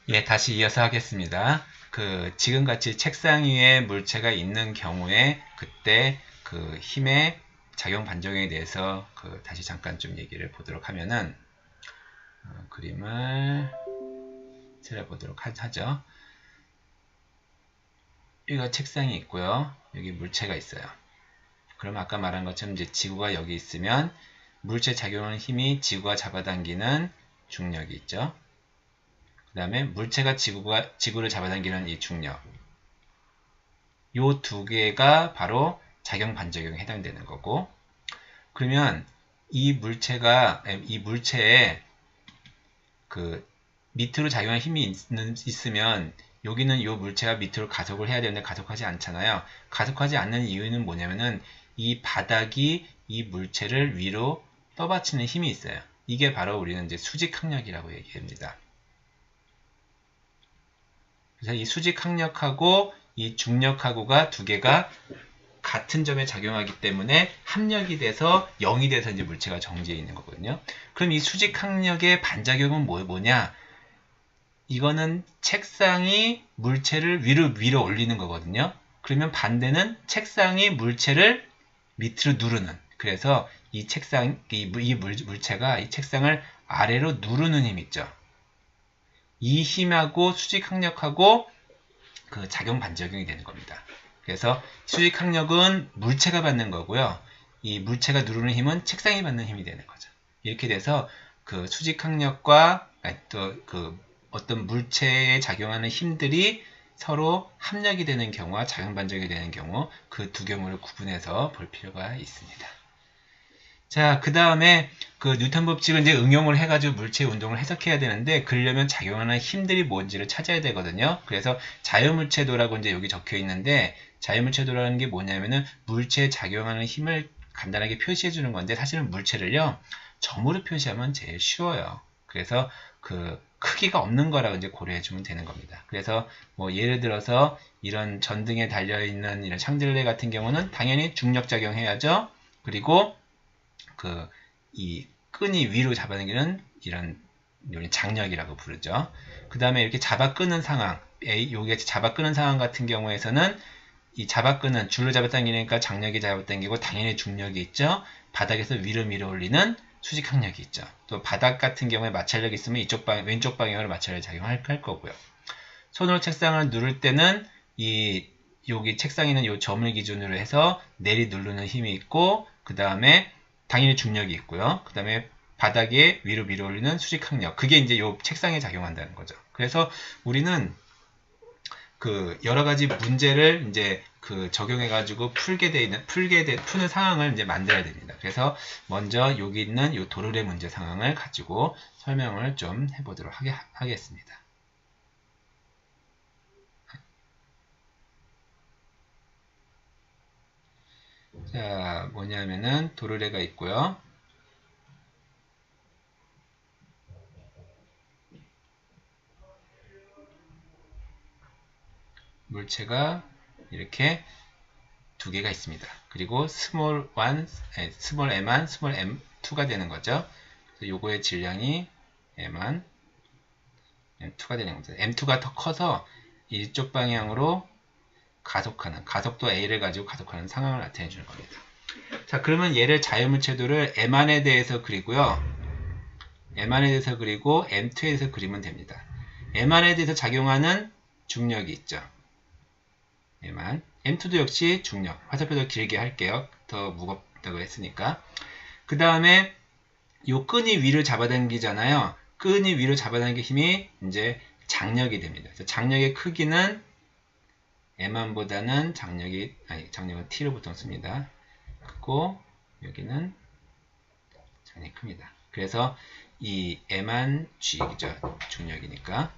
예, 다시 이어서 하겠습니다. 지금같이 책상 위에 물체가 있는 경우에 그때 그 힘의 작용 반작용에 대해서 다시 잠깐 좀 얘기를 보도록 하면은 그림을 찾아보도록 하죠. 여기가 책상이 있고요. 여기 물체가 있어요. 그럼 아까 말한 것처럼 이제 지구가 여기 있으면 물체 작용하는 힘이 지구가 잡아당기는 중력이 있죠. 그 다음에 물체가 지구를 잡아당기는 이 중력. 요 두 개가 바로 작용 반작용에 해당되는 거고, 그러면 이 물체에 그 밑으로 작용할 힘이 있으면 여기는 이 물체가 밑으로 가속을 해야 되는데 가속하지 않잖아요. 가속하지 않는 이유는 뭐냐면은 이 바닥이 이 물체를 위로 떠받치는 힘이 있어요. 이게 바로 우리는 이제 수직항력이라고 얘기합니다. 그래서 이 수직항력하고 이 중력하고가 두 개가 같은 점에 작용하기 때문에 합력이 돼서 0이 돼서 이제 물체가 정지해 있는 거거든요. 그럼 이 수직항력의 반작용은 뭐냐? 이거는 책상이 물체를 위로 올리는 거거든요. 그러면 반대는 책상이 물체를 밑으로 누르는. 그래서 이 물체가 이 책상을 아래로 누르는 힘 있죠. 이 힘하고 수직항력하고 그 작용 반작용이 되는 겁니다. 그래서 수직항력은 물체가 받는 거고요. 이 물체가 누르는 힘은 책상이 받는 힘이 되는 거죠. 이렇게 돼서 그 수직항력과 또 어떤 물체에 작용하는 힘들이 서로 합력이 되는 경우와 작용 반작용이 되는 경우 그 두 경우를 구분해서 볼 필요가 있습니다. 자, 그 다음에 그 뉴턴 법칙을 이제 응용을 해가지고 물체의 운동을 해석해야 되는데, 그러려면 작용하는 힘들이 뭔지를 찾아야 되거든요. 그래서 자유물체도라고 이제 여기 적혀 있는데, 자유물체도라는 게 뭐냐면은 물체에 작용하는 힘을 간단하게 표시해 주는 건데, 사실은 물체를요, 점으로 표시하면 제일 쉬워요. 그래서 그 크기가 없는 거라고 이제 고려해 주면 되는 겁니다. 그래서 뭐 예를 들어서 이런 전등에 달려있는 이런 샹들레 같은 경우는 당연히 중력작용 해야죠. 그리고 이 끈이 위로 잡아당기는 이런 장력이라고 부르죠. 그 다음에 이렇게 잡아 끄는 상황, 여기 잡아 끄는 상황 같은 경우에서는 이 잡아 끄는 줄로 잡아당기니까 장력이 잡아당기고 당연히 중력이 있죠. 바닥에서 위로 밀어 올리는 수직항력이 있죠. 또 바닥 같은 경우에 마찰력이 있으면 왼쪽 방향으로 마찰력 작용할 거고요. 손으로 책상을 누를 때는 여기 책상에 있는 이 점을 기준으로 해서 내리 누르는 힘이 있고, 그 다음에 당연히 중력이 있고요. 그 다음에 바닥에 위로 밀어 올리는 수직항력. 그게 이제 이 책상에 작용한다는 거죠. 그래서 우리는 여러 가지 문제를 이제 적용해가지고 푸는 상황을 이제 만들어야 됩니다. 그래서 먼저 여기 있는 이 도르래 문제 상황을 가지고 설명을 좀 해보도록 하겠습니다. 자, 뭐냐면은 도르래가 있고요. 물체가 이렇게 두 개가 있습니다. 그리고 스몰 m1, 스몰 m2가 되는 거죠. 그래서 요거의 질량이 m1, m2가 되는 겁니다. m2가 더 커서 이쪽 방향으로 가속도 a를 가지고 가속하는 상황을 나타내 주는 겁니다. 자, 그러면 얘를 자유물체도를 m1에 대해서 그리고요. m1에 대해서 그리고 m2에 대해서 그리면 됩니다. m1에 대해서 작용하는 중력이 있죠. m2도 역시 중력. 화살표도 길게 할게요. 더 무겁다고 했으니까. 그 다음에 요 끈이 위로 잡아당기잖아요. 끈이 위로 잡아당기는 힘이 이제 장력이 됩니다. 그래서 장력의 크기는 m1보다는 장력은 t로 보통 씁니다. 그리고 여기는 장력이 큽니다. 그래서 이 m1 g죠. 중력이니까.